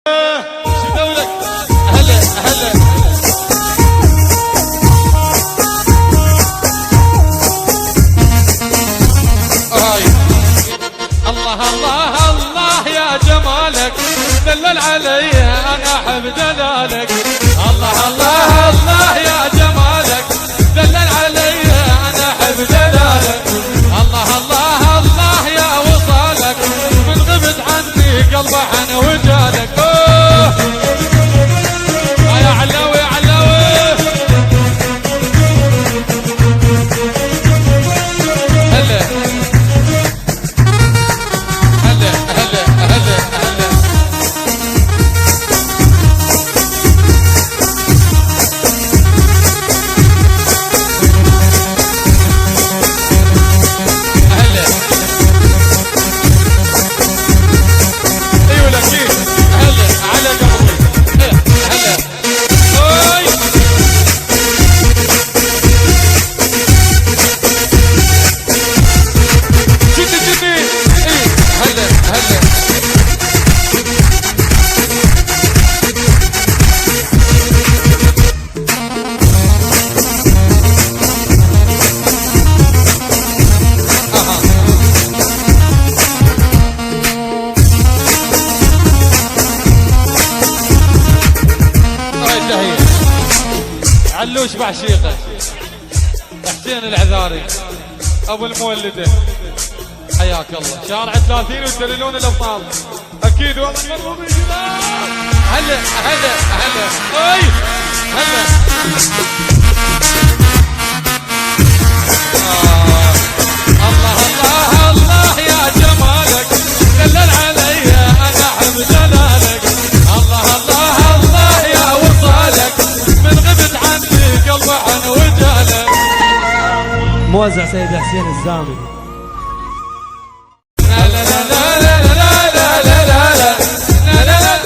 شدولك هلا هلا الله الله الله يا جمالك دلل علي انا احب دلالك الله الله الله يا جمالك دلل علي انا احب دلالك الله الله الله يا وصالك من غبت عني قلبه عن وجالك يا علاوي يا علاوي هلا هلا هلا هلا هلا هلا ايوه اكيد هلا على قلبي هلا اوي جدي جدي ايه هلا هلا تحية علوش بعشيقه حسين العذاري ابو المولده حياك الله شارع 30 وتدللون الابطال اكيد والله مروا هلا هلا هلا اي هلا الله الله الله يا جمالك دلل علي انا احب دلالك الله الله الله يا وصالك من غبت عني قلبه عن وجالك موزع سيد حسين الزامي لا لا لا لا لا لا لا لا لا لا لا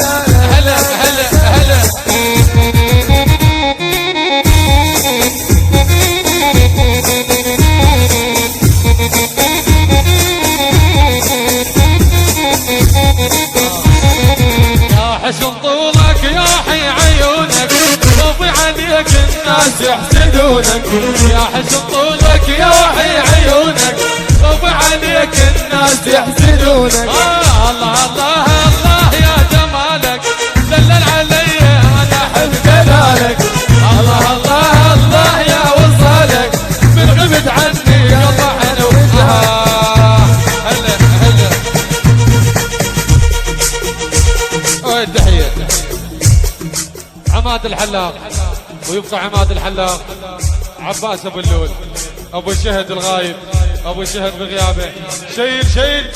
هلا هلا هلا يا حسن طولك يا حي عيونك طوفي عليك الناس يحسدونك يا حسن طولك يا حي عيونك طوفي عليك الناس يحسدونك الله الله الله يا جمالك دلل علي انا احب دلالك الله الله الله يا وصالك من غبت عني قلبه عن وجهها هلا هلا تحية عماد الحلاق ويبقى عماد الحلاق عباس ابو اللول ابو الشهد الغايب ابو الشهد بغيابه شيل